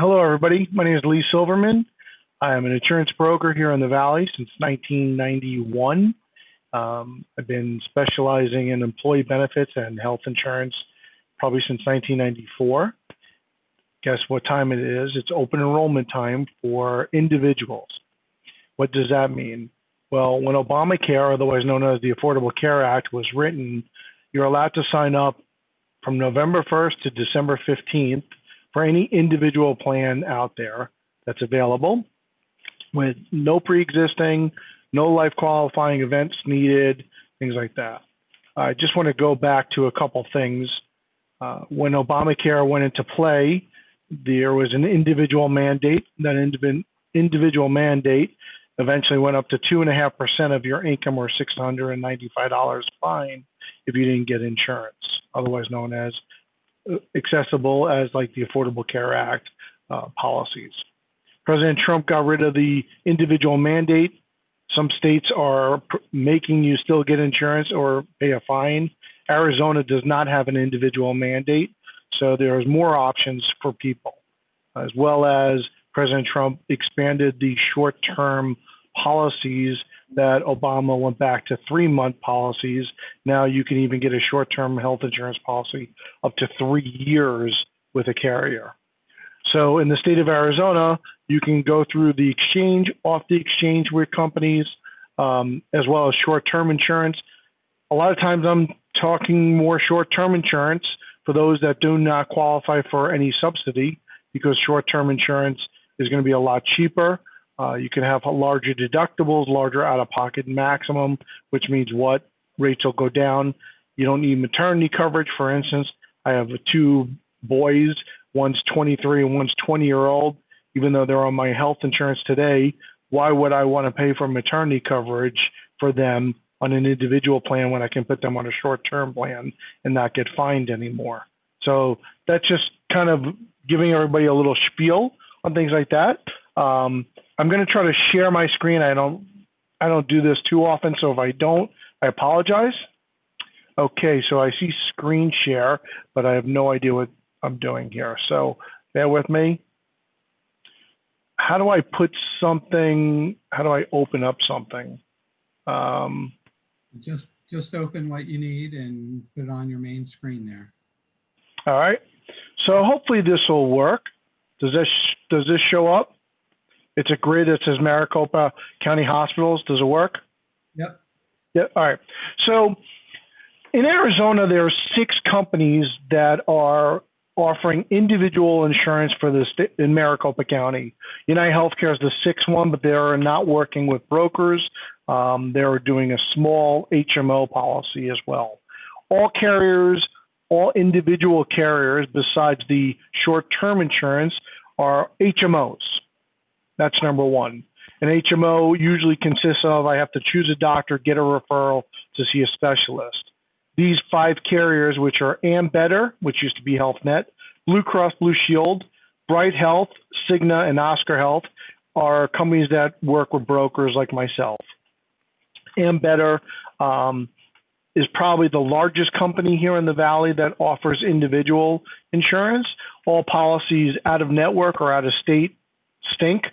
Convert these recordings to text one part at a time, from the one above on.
Hello, everybody. My name is Lee Silverman. I am an insurance broker here in the Valley since 1991. I've been specializing in employee benefits and health insurance probably since 1994. Guess what time it is? It's open enrollment time for individuals. What does that mean? Well, when Obamacare, otherwise known as the Affordable Care Act, was written, you're allowed to sign up from November 1st to December 15th for any individual plan out there that's available with no pre-existing, no life qualifying events needed, things like that. I just want to go back to a couple things. When Obamacare went into play, there was an individual mandate. That individual mandate eventually went up to 2.5% of your income, or $695 fine if you didn't get insurance, otherwise known as accessible as like the Affordable Care Act policies. President Trump got rid of the individual mandate. Some states are making you still get insurance or pay a fine. Arizona does not have an individual mandate, so there's more options for people, as well as President Trump expanded the short-term policies that Obama went back to 3-month policies. Now you can even get a short-term health insurance policy up to 3 years with a carrier. So in the state of Arizona, you can go through the exchange, off the exchange with companies, as well as short-term insurance. A lot of times I'm talking more short-term insurance for those that do not qualify for any subsidy, because short-term insurance is going to be a lot cheaper. You can have larger deductibles, larger out-of-pocket maximum, which means what? Rates will go down. You don't need maternity coverage. For instance, I have 2 boys, one's 23 and one's 20-year-old. Even though they're on my health insurance today, why would I want to pay for maternity coverage for them on an individual plan when I can put them on a short-term plan and not get fined anymore? So that's just kind of giving everybody a little spiel on things like that. I'm going to try to share my screen. I don't do this too often, so if I don't, I apologize. Okay, so I see screen share, but I have no idea what I'm doing here. So bear with me. How do I put something? How do I open up something? Just open what you need and put it on your main screen there. All right. So hopefully this will work. Does this show up? It's a grid that says Maricopa County Hospitals. Does it work? Yep. Yep. All right. So in Arizona, there are 6 companies that are offering individual insurance for the state in Maricopa County. United Healthcare is the 6th one, but they're not working with brokers. They're doing a small HMO policy as well. All carriers, all individual carriers, besides the short-term insurance, are HMOs. That's number one. An HMO usually consists of, I have to choose a doctor, get a referral to see a specialist. These 5 carriers, which are Better, which used to be Health Net, Blue Cross Blue Shield, Bright Health, Cigna, and Oscar Health, are companies that work with brokers like myself. Better is probably the largest company here in the Valley that offers individual insurance. All policies out of network or out of state stink.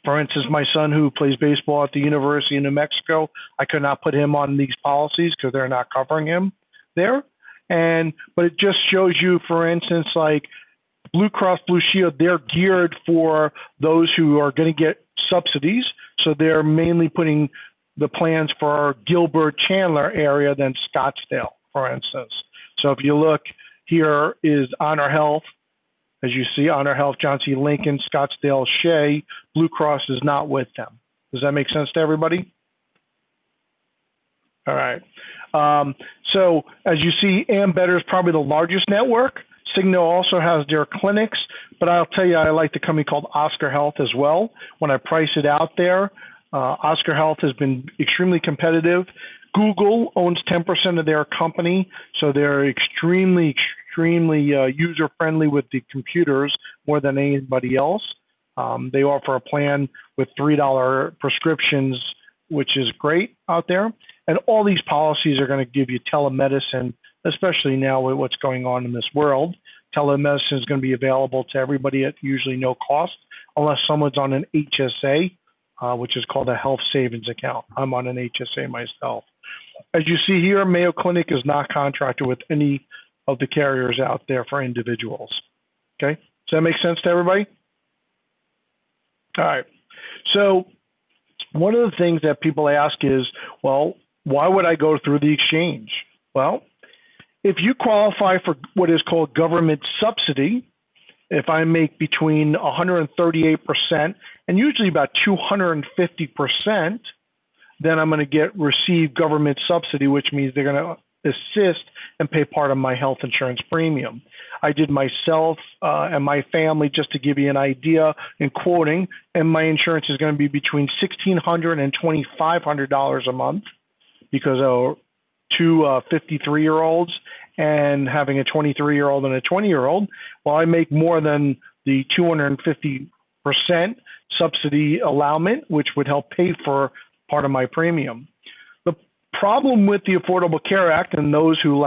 For instance, my son, who plays baseball at the University of New Mexico, I could not put him on these policies because they're not covering him there. But it just shows you, for instance, like Blue Cross Blue Shield, they're geared for those who are going to get subsidies. So they're mainly putting the plans for our Gilbert Chandler area than Scottsdale, for instance. So if you look, here is Honor Health. As you see, Honor Health, John C. Lincoln, Scottsdale, Shea, Blue Cross is not with them. Does that make sense to everybody? All right. So as you see, Better is probably the largest network. Cigna also has their clinics, but I'll tell you, I like the company called Oscar Health as well. When I price it out there, Oscar Health has been extremely competitive. Google owns 10% of their company, so they're extremely user-friendly with the computers more than anybody else. They offer a plan with $3 prescriptions, which is great out there. And all these policies are going to give you telemedicine, especially now with what's going on in this world. Telemedicine is going to be available to everybody at usually no cost, unless someone's on an HSA, which is called a health savings account. I'm on an HSA myself. As you see here, Mayo Clinic is not contracted with any of the carriers out there for individuals. Okay, does that make sense to everybody? All right. So one of the things that people ask is, well, why would I go through the exchange? Well, if you qualify for what is called government subsidy, if I make between 138% and usually about 250%, then I'm going to receive government subsidy, which means they're going to assist and pay part of my health insurance premium. I did myself and my family, just to give you an idea in quoting, and my insurance is going to be between $1,600 and $2,500 a month because of two 53-year-olds and having a 23-year-old and a 20-year-old. Well, I make more than the 250% subsidy allowance, which would help pay for part of my premium. The problem with the Affordable Care Act, and those who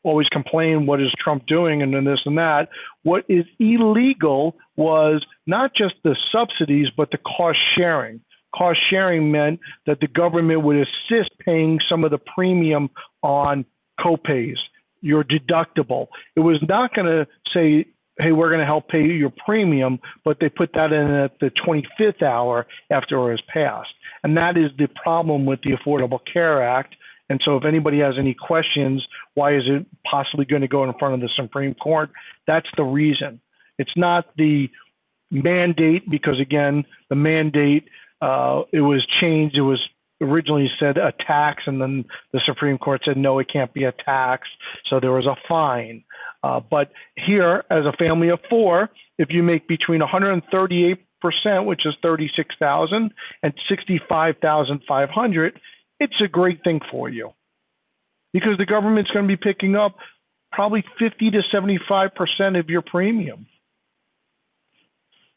always complain, what is Trump doing and then this and that, what is illegal was not just the subsidies, but the cost sharing. Cost sharing meant that the government would assist paying some of the premium on copays, your deductible. It was not going to say, hey, we're going to help pay your premium, but they put that in at the 25th hour after it was passed. And that is the problem with the Affordable Care Act. And so if anybody has any questions, why is it possibly going to go in front of the Supreme Court? That's the reason. It's not the mandate, because again, the mandate, it was changed. It was originally said a tax, and then the Supreme Court said, no, it can't be a tax. So there was a fine. But here, as a family of four, if you make between 138%, which is $36,000, and $65,500, it's a great thing for you, because the government's going to be picking up probably 50 to 75% of your premium.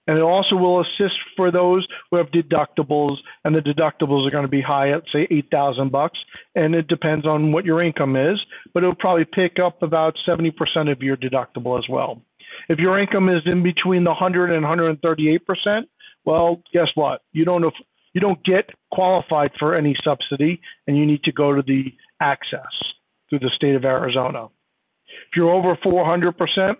And it also will assist for those who have deductibles, and the deductibles are going to be high at, say, $8,000, and it depends on what your income is, but it'll probably pick up about 70% of your deductible as well. If your income is in between the 100 and 138%, well, guess what? You don't get qualified for any subsidy, and you need to go to the access through the state of Arizona. If you're over 400%,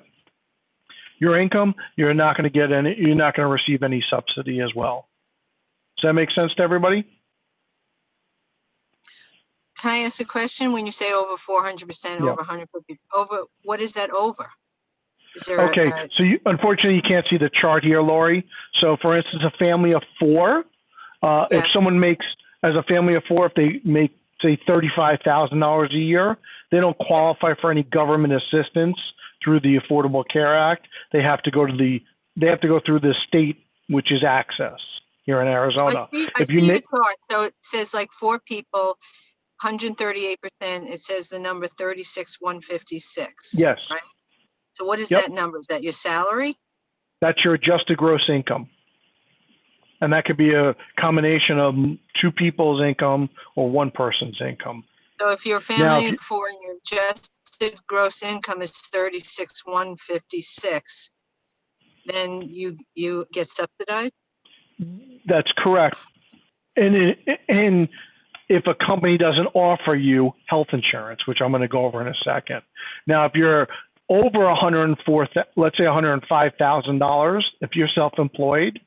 your income, you're not going to receive any subsidy as well. Does that make sense to everybody? Can I ask a question? When you say over 400%, Yeah. over 150, over, what is that over? Is there Okay, so unfortunately you can't see the chart here, Lori. So for instance, a family of four, if someone makes, as a family of four, if they make, say, $35,000 a year, they don't qualify for any government assistance through the Affordable Care Act. They have to go to through the state, which is Access here in Arizona. I see your chart. So it says like four people, 138%. It says the number 36,156. Yes. Right. So what is that number? Is that your salary? That's your adjusted gross income. And that could be a combination of two people's income or one person's income. So if you're a family of four and your adjusted gross income is 36,156, then you get subsidized? That's correct. And if a company doesn't offer you health insurance, which I'm going to go over in a second. Now, if you're over let's say $105,000, if you're self-employed,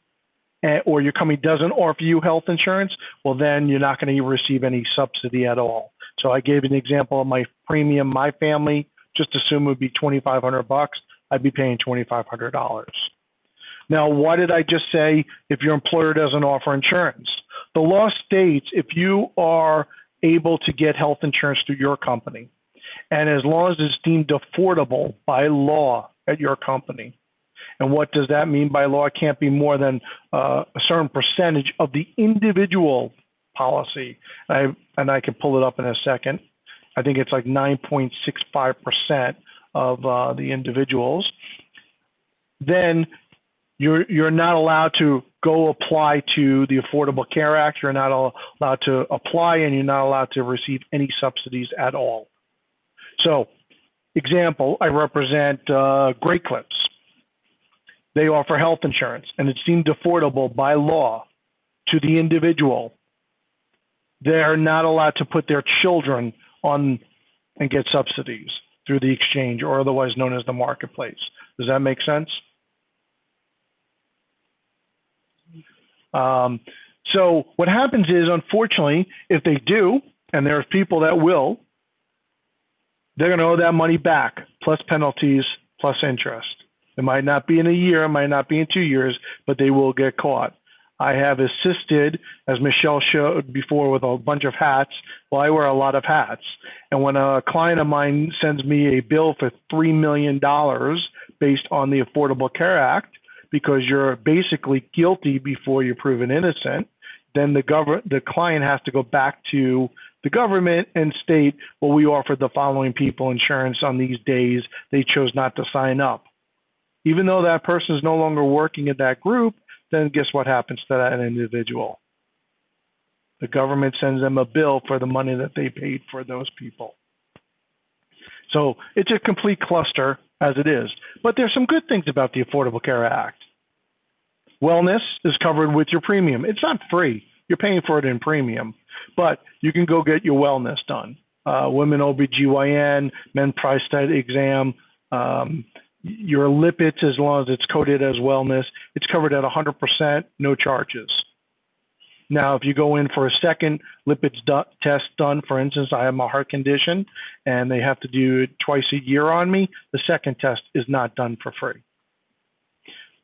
or your company doesn't offer you health insurance, well, then you're not going to receive any subsidy at all. So I gave an example of my premium. My family, just assume it would be $2,500. I'd be paying $2,500. Now, why did I just say if your employer doesn't offer insurance? The law states if you are able to get health insurance through your company, and as long as it's deemed affordable by law at your company. And what does that mean by law? It can't be more than a certain percentage of the individual policy. And I can pull it up in a second. I think it's like 9.65% of the individuals. Then you're not allowed to go apply to the Affordable Care Act. You're not allowed to apply, and you're not allowed to receive any subsidies at all. So Example, I represent Great Clips. They offer health insurance, and it's deemed affordable by law to the individual. They're not allowed to put their children on and get subsidies through the exchange, or otherwise known as the marketplace. Does that make sense? So what happens is, unfortunately, if they do, and there's people that will, they're going to owe that money back, plus penalties, plus interest. It might not be in a year, it might not be in 2 years, but they will get caught. I have assisted, as Michelle showed before, with a bunch of hats. Well, I wear a lot of hats. And when a client of mine sends me a bill for $3 million based on the Affordable Care Act, because you're basically guilty before you're proven innocent, then the client has to go back to the government and state, well, we offered the following people insurance on these days. They chose not to sign up. Even though that person is no longer working at that group, then guess what happens to that individual? The government sends them a bill for the money that they paid for those people. So it's a complete cluster as it is. But there's some good things about the Affordable Care Act. Wellness is covered with your premium. It's not free. You're paying for it in premium, but you can go get your wellness done. Women OBGYN, men prostate exam, your lipids, as long as it's coded as wellness, it's covered at 100%, no charges. Now, if you go in for a second lipids test done, for instance, I have a heart condition and they have to do it twice a year on me, the second test is not done for free.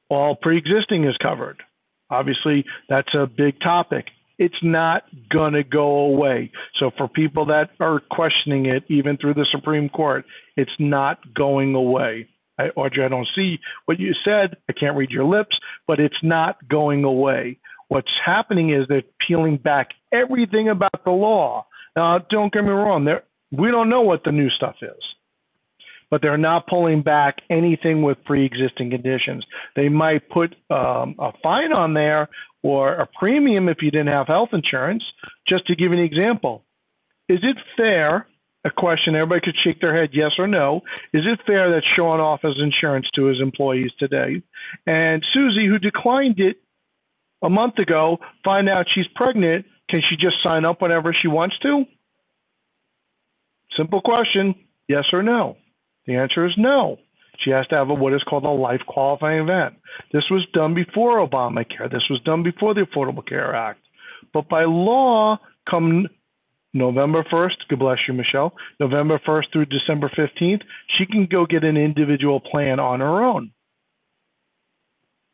All pre-existing is covered. Obviously, that's a big topic. It's not going to go away. So for people that are questioning it, even through the Supreme Court, it's not going away. Audrey, I don't see what you said. I can't read your lips, but it's not going away. What's happening is they're peeling back everything about the law. Now, don't get me wrong. We don't know what the new stuff is, but they're not pulling back anything with pre-existing conditions. They might put a fine on there or a premium if you didn't have health insurance. Just to give you an example, is it fair? A question everybody could shake their head yes or no. Is it fair that Sean offers insurance to his employees today, and Susie, who declined it a month ago, find out she's pregnant, can she just sign up whenever she wants to? Simple question, yes or no? The answer is no. She has to have what is called a life qualifying event. This was done before Obamacare. This was done before the Affordable Care Act. But by law, come November 1st, God bless you, Michelle, November 1st through December 15th, she can go get an individual plan on her own.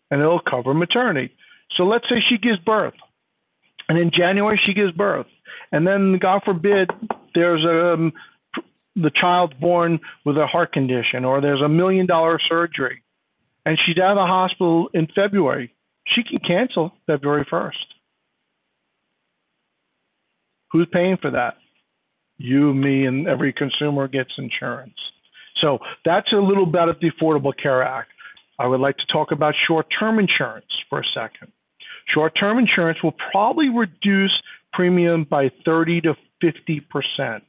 And it'll cover maternity. So let's say she gives birth. And in January, she gives birth. And then, God forbid, there's the child's born with a heart condition, or there's $1 million surgery, and she's out of the hospital in February. She can cancel February 1st. Who's paying for that? You, me, and every consumer gets insurance. So that's a little bit of the Affordable Care Act. I would like to talk about short-term insurance for a second. Short-term insurance will probably reduce premium by 30 to 50%.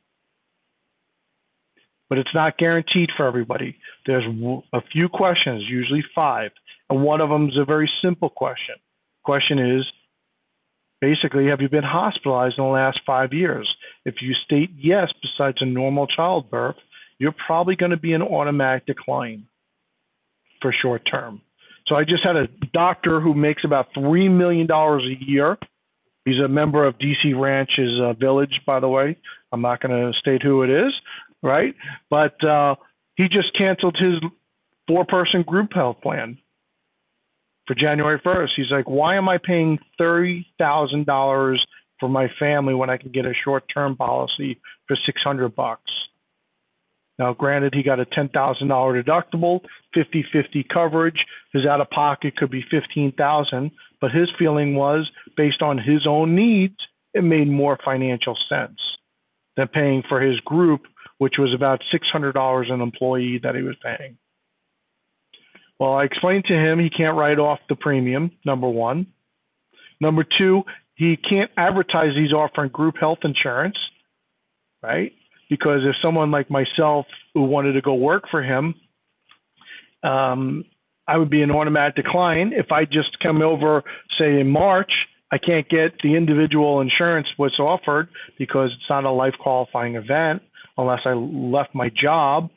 But it's not guaranteed for everybody. There's a few questions, usually 5, and one of them is a very simple question. Question is, basically, have you been hospitalized in the last 5 years? If you state yes, besides a normal childbirth, you're probably going to be an automatic decline for short term. So I just had a doctor who makes about $3 million a year. He's a member of DC Ranch's Village, by the way. I'm not going to state who it is, right? But he just canceled his 4-person group health plan for January 1st. He's like, why am I paying $30,000 for my family when I can get a short-term policy for $600? Now, granted, he got a $10,000 deductible, 50-50 coverage. His out-of-pocket could be $15,000, but his feeling was, based on his own needs, it made more financial sense than paying for his group, which was about $600 an employee that he was paying. Well, I explained to him he can't write off the premium, number one. Number two, he can't advertise he's offering group health insurance, right? because if someone like myself who wanted to go work for him, I would be an automatic decline. If I just come over, say in March, I can't get the individual insurance what's offered because it's not a life qualifying event unless I left my job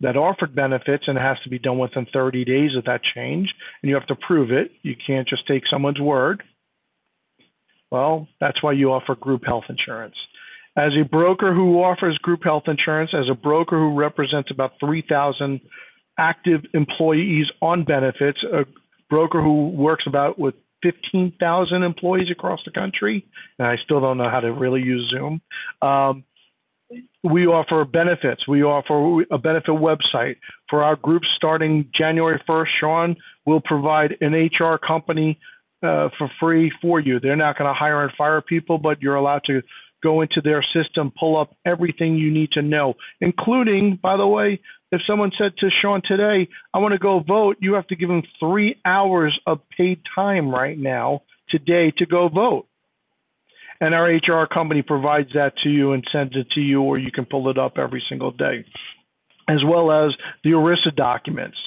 that offered benefits, and it has to be done within 30 days of that change, and you have to prove it. You can't just take someone's word. Well, that's why you offer group health insurance. As a broker who offers group health insurance, as a broker who represents about 3,000 active employees on benefits, a broker who works about with 15,000 employees across the country, and I still don't know how to really use Zoom. We offer benefits. We offer a benefit website for our groups starting January 1st. Sean will provide an HR company for free for you. They're not going to hire and fire people, but you're allowed to go into their system, pull up everything you need to know, including, by the way, if someone said to Sean today, I want to go vote, you have to give them 3 hours of paid time right now, today, to go vote. And our HR company provides that to you and sends it to you, or you can pull it up every single day, as well as the ERISA documents.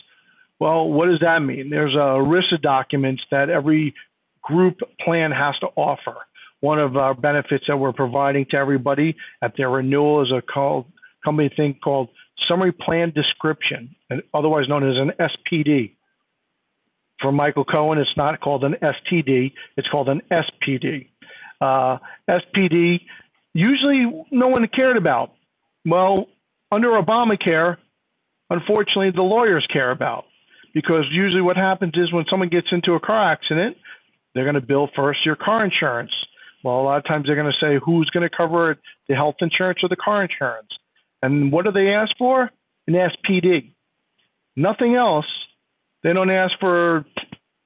Well, what does that mean? There's ERISA documents that every group plan has to offer. One of our benefits that we're providing to everybody at their renewal is a company thing called Summary Plan Description, and otherwise known as an SPD. For Michael Cohen, it's not called an STD, it's called an SPD. SPD, usually no one cared about. Well, under Obamacare, unfortunately, the lawyers care about, because usually what happens is when someone gets into a car accident, they're going to bill first your car insurance. Well, a lot of times they're going to say who's going to cover it, the health insurance or the car insurance. And what do they ask for? An SPD. Nothing else. They don't ask for,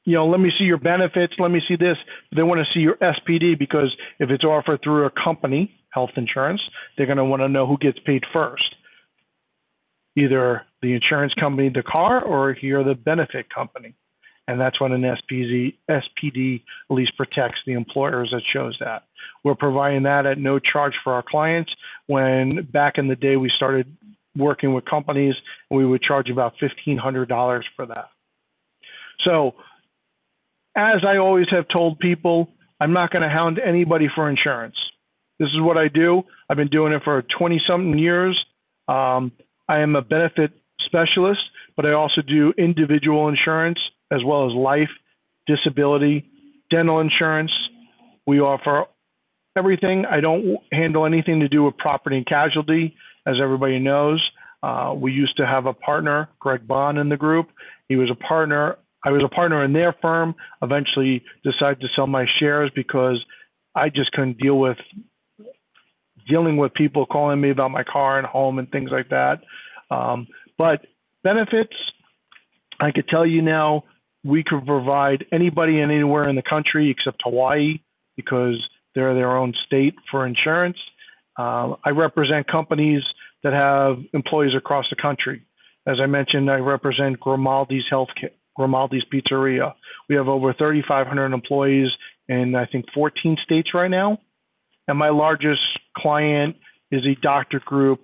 let me see your benefits, let me see this. They want to see your SPD, because if it's offered through a company, health insurance, they're going to want to know who gets paid first. Either the insurance company, the car, or here the benefit company. And that's when an SPD at least protects the employers that shows that. We're providing that at no charge for our clients. When back in the day we started working with companies, we would charge about $1,500 for that. So as I always have told people, I'm not going to hound anybody for insurance. This is what I do. I've been doing it for 20-something years. I am a benefit specialist, but I also do individual insurance as well as life, disability, dental insurance. We offer everything. I don't handle anything to do with property and casualty, as everybody knows. We used to have a partner, Greg Bond, in the group. He was a partner. I was a partner in their firm, eventually decided to sell my shares because I just couldn't dealing with people calling me about my car and home and things like that. But benefits, I could tell you now, we could provide anybody and anywhere in the country except Hawaii, because they're their own state for insurance. I represent companies that have employees across the country. As I mentioned, I represent Grimaldi's Pizzeria. We have over 3,500 employees in, I think, 14 states right now. And my largest client is a doctor group.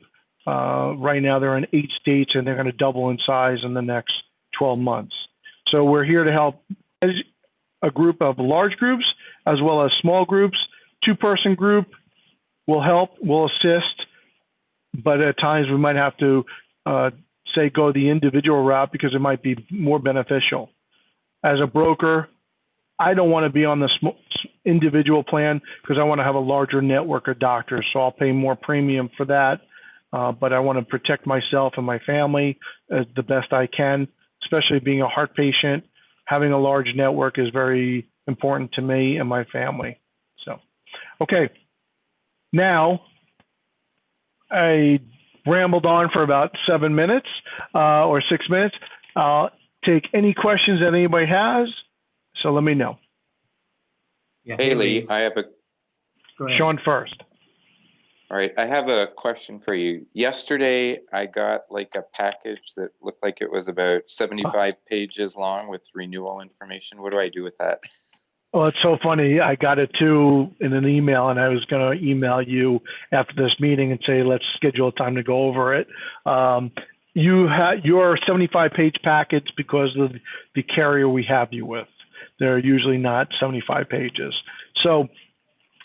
Right now they're in 8 states, and they're going to double in size in the next 12 months. So we're here to help a group of large groups as well as small groups. 2-person group will help, will assist, but at times we might have to go the individual route because it might be more beneficial. As a broker, I don't want to be on the individual plan because I want to have a larger network of doctors, so I'll pay more premium for that. But I want to protect myself and my family as the best I can, especially being a heart patient. Having a large network is very important to me and my family. So, okay. Now, I rambled on for about 7 minutes or 6 minutes. Take any questions that anybody has. So let me know. Yeah, Hey, Lee, I have a, Go ahead. Sean first. all right, I have a question for you. Yesterday, I got like a package that looked like it was about 75 pages long with renewal information. What do I do with that? Well, it's so funny. I got it too in an email, and I was going to email you after this meeting and say, let's schedule a time to go over it. You have your 75-page packets because of the carrier we have you with. They're usually not 75 pages. So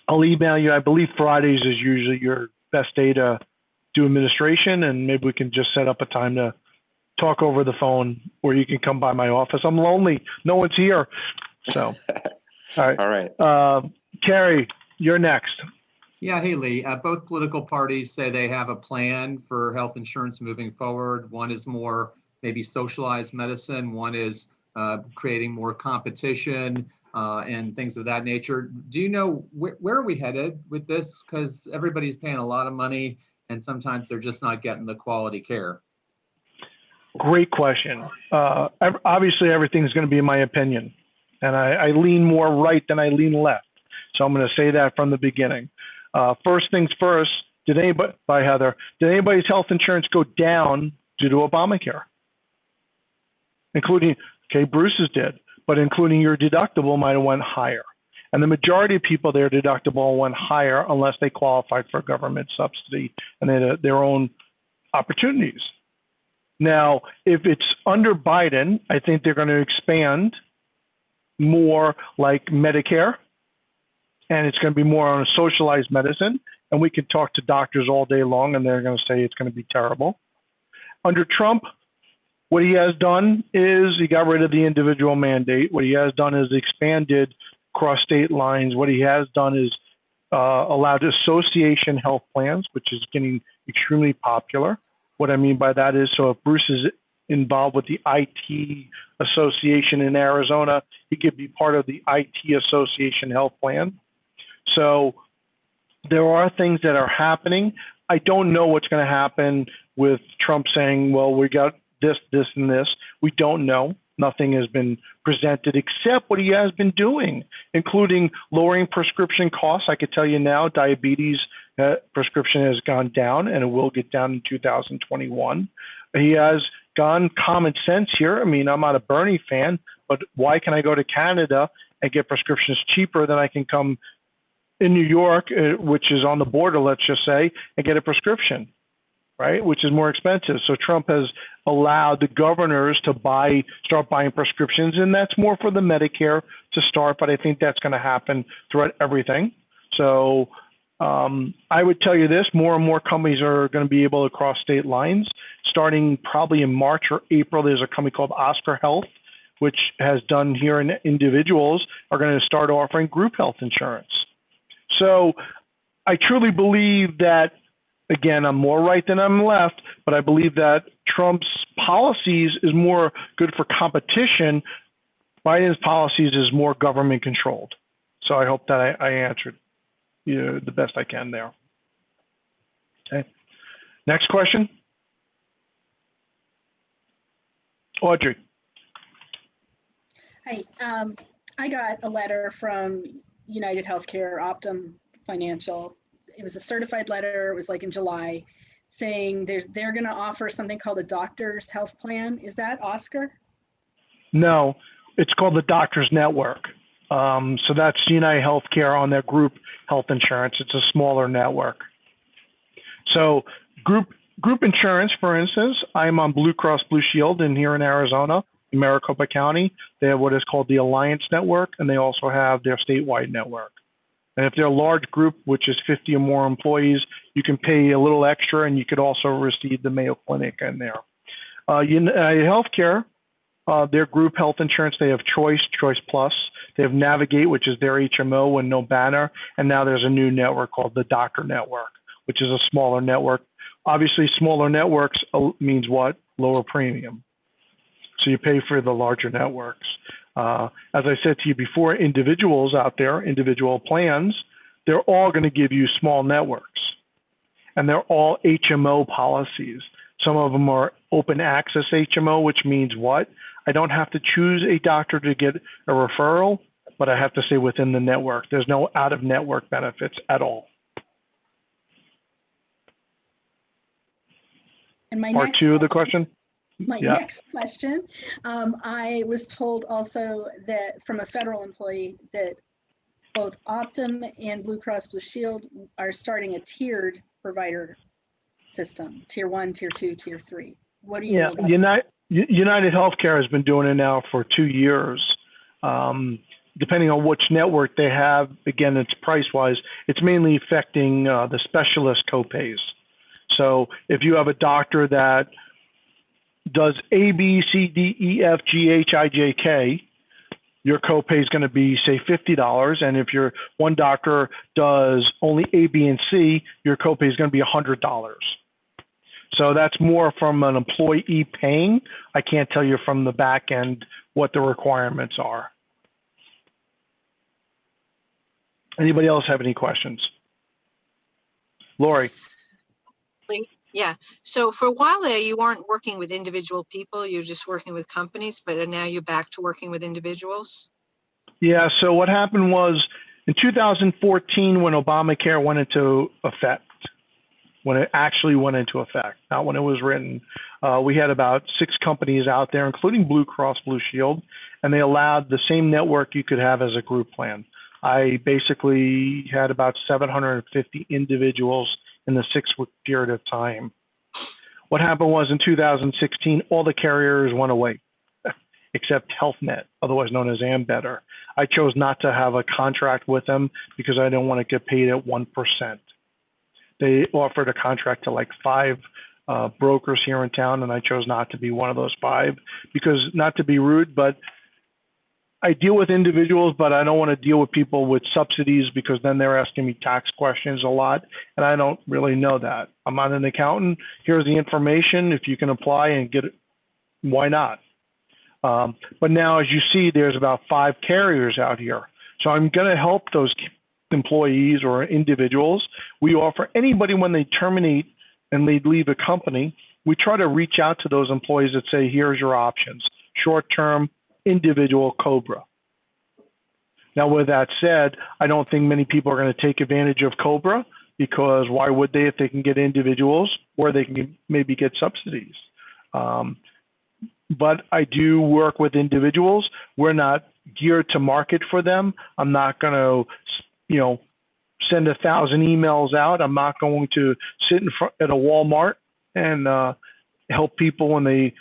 I'll email you. I believe Fridays is usually your best day to do administration, and maybe we can just set up a time to talk over the phone, or you can come by my office. I'm lonely. No one's here. So, all right. All right. Carrie, you're next. Yeah, hey Lee, both political parties say they have a plan for health insurance moving forward. One is more maybe socialized medicine. One is creating more competition and things of that nature. Do you know where are we headed with this? Because everybody's paying a lot of money and sometimes they're just not getting the quality care. Great question. Obviously, everything's going to be in my opinion, and I lean more right than I lean left. So I'm going to say that from the beginning. First things first, did anybody's health insurance go down due to Obamacare? Including, okay, Bruce's did, but including your deductible might have went higher. And the majority of people, their deductible went higher unless they qualified for government subsidy and they had their own opportunities. Now, if it's under Biden, I think they're going to expand more like Medicare, and it's going to be more on a socialized medicine. And we can talk to doctors all day long, and they're going to say it's going to be terrible. Under Trump, what he has done is he got rid of the individual mandate. What he has done is expanded across state lines. What he has done is allowed association health plans, which is getting extremely popular. What I mean by that is, so if Bruce is involved with the IT Association in Arizona, he could be part of the IT Association health plan. So there are things that are happening. I don't know what's going to happen with Trump saying, well, we got this, this, and this. We don't know. Nothing has been presented except what he has been doing, including lowering prescription costs. I could tell you now, diabetes prescription has gone down, and it will get down in 2021. He has gone common sense here. I mean, I'm not a Bernie fan, but why can I go to Canada and get prescriptions cheaper than I can come in New York, which is on the border, let's just say, and get a prescription, right? Which is more expensive. So Trump has allowed the governors to start buying prescriptions, and that's more for the Medicare to start, but I think that's going to happen throughout everything. So I would tell you this, more and more companies are going to be able to cross state lines. Starting probably in March or April, there's a company called Oscar Health, which has done here in individuals, are going to start offering group health insurance. So I truly believe that, again, I'm more right than I'm left, but I believe that Trump's policies is more good for competition. Biden's policies is more government controlled. So I hope that I answered you the best I can there. Okay. Next question. Audrey. Hi, I got a letter from United Healthcare, Optum Financial. It was a certified letter. It was like in July, saying they're going to offer something called a doctor's health plan. Is that Oscar? No, it's called the Doctors Network. So that's United Healthcare on their group health insurance. It's a smaller network. So group insurance, for instance, I'm on Blue Cross Blue Shield here in Arizona, in Maricopa County. They have what is called the Alliance Network, and they also have their statewide network. And if they're a large group, which is 50 or more employees, you can pay a little extra, and you could also receive the Mayo Clinic in there. United Healthcare, their group health insurance, they have Choice Plus. They have Navigate, which is their HMO and no banner. And now there's a new network called the Doctor Network, which is a smaller network. Obviously, smaller networks means what? Lower premium. So you pay for the larger networks. As I said to you before, individuals out there, individual plans, they're all going to give you small networks. And they're all HMO policies. Some of them are open access HMO, which means what? I don't have to choose a doctor to get a referral, but I have to stay within the network. There's no out-of-network benefits at all. And my Part next two of the question? my Yeah. next question. I was told also that from a federal employee that both Optum and Blue Cross Blue Shield are starting a tiered provider system, tier 1, tier 2, tier 3. What do you know about that? United Healthcare has been doing it now for 2 years. Depending on which network they have, again, it's price-wise, it's mainly affecting the specialist copays. So if you have a doctor that does A, B, C, D, E, F, G, H, I, J, K, your copay is going to be, say, $50. And if your one doctor does only A, B, and C, your copay is going to be $100. So that's more from an employee paying. I can't tell you from the back end what the requirements are. Anybody else have any questions? Lori? Yeah. So for a while there, you weren't working with individual people. You're just working with companies, but now you're back to working with individuals. Yeah. So what happened was in 2014, when Obamacare went into effect, when it actually went into effect, not when it was written, we had about 6 companies out there, including Blue Cross Blue Shield, and they allowed the same network you could have as a group plan. I basically had about 750 individuals in the 6-week period of time. What happened was in 2016, all the carriers went away, except HealthNet, otherwise known as Ambetter. I chose not to have a contract with them because I didn't want to get paid at 1%. They offered a contract to like 5 brokers here in town, and I chose not to be one of those 5 because, not to be rude, but I deal with individuals, but I don't want to deal with people with subsidies because then they're asking me tax questions a lot, and I don't really know that. I'm not an accountant. Here's the information. If you can apply and get it, why not? But now, as you see, there's about 5 carriers out here. So I'm going to help those employees or individuals. We offer anybody when they terminate and they leave a company, we try to reach out to those employees that say, here's your options, short-term, individual, COBRA. Now, with that said, I don't think many people are going to take advantage of COBRA because why would they if they can get individuals or they can maybe get subsidies? But I do work with individuals. We're not geared to market for them. I'm not going to, send 1,000 emails out. I'm not going to sit in front at a Walmart and help people when they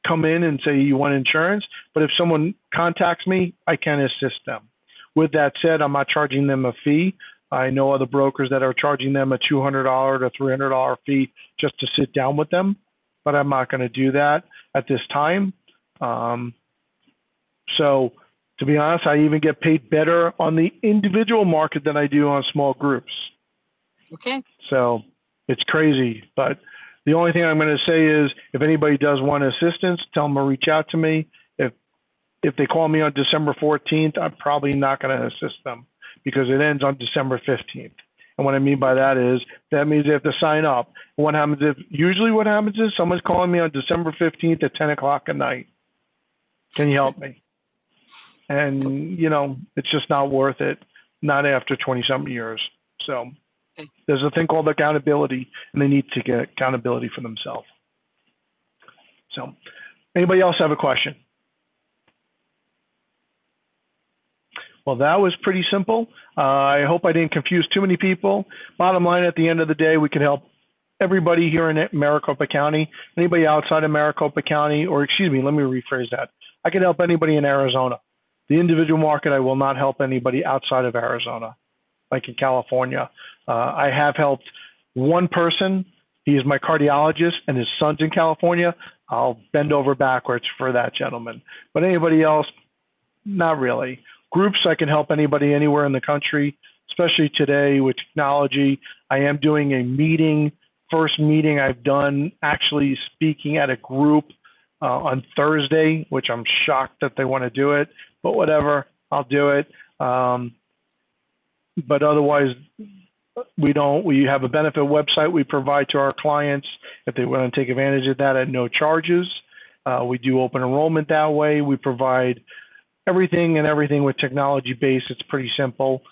come in and say you want insurance. But if someone contacts me, I can assist them. With that said, I'm not charging them a fee. I know other brokers that are charging them a $200 to $300 fee just to sit down with them, but I'm not going to do that at this time. So to be honest, I even get paid better on the individual market than I do on small groups. Okay. So it's crazy, but the only thing I'm going to say is if anybody does want assistance, tell them to reach out to me. If they call me on December 14th, I'm probably not going to assist them because it ends on December 15th. And what I mean by that is that means they have to sign up. And what happens usually what happens is someone's calling me on December 15th at 10 o'clock at night. Can you help me? And, it's just not worth it, not after 20-something years. So there's a thing called accountability, and they need to get accountability for themselves. So anybody else have a question? Well, that was pretty simple. I hope I didn't confuse too many people. Bottom line, at the end of the day, we can help everybody here in Maricopa County, anybody outside of Maricopa County, or excuse me, let me rephrase that. I can help anybody in Arizona. The individual market, I will not help anybody outside of Arizona, like in California. I have helped one person. He is my cardiologist, and his son's in California. I'll bend over backwards for that gentleman. But anybody else, not really. Groups, I can help anybody anywhere in the country, especially today with technology. I am doing a meeting, first meeting I've done, actually speaking at a group on Thursday, which I'm shocked that they want to do it, but whatever, I'll do it. But otherwise, we have a benefit website we provide to our clients if they want to take advantage of that at no charges. We do open enrollment that way. We provide everything with technology based. It's pretty simple.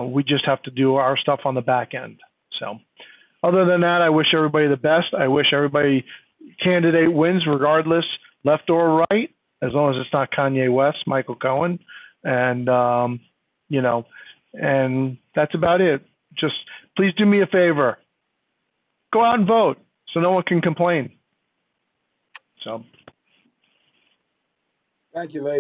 We just have to do our stuff on the back end. So other than that, I wish everybody the best. I wish everybody candidate wins regardless, left or right, as long as it's not Kanye West, Michael Cohen. And, you know, and that's about it. Just please do me a favor. Go out and vote so no one can complain. So. Thank you, ladies.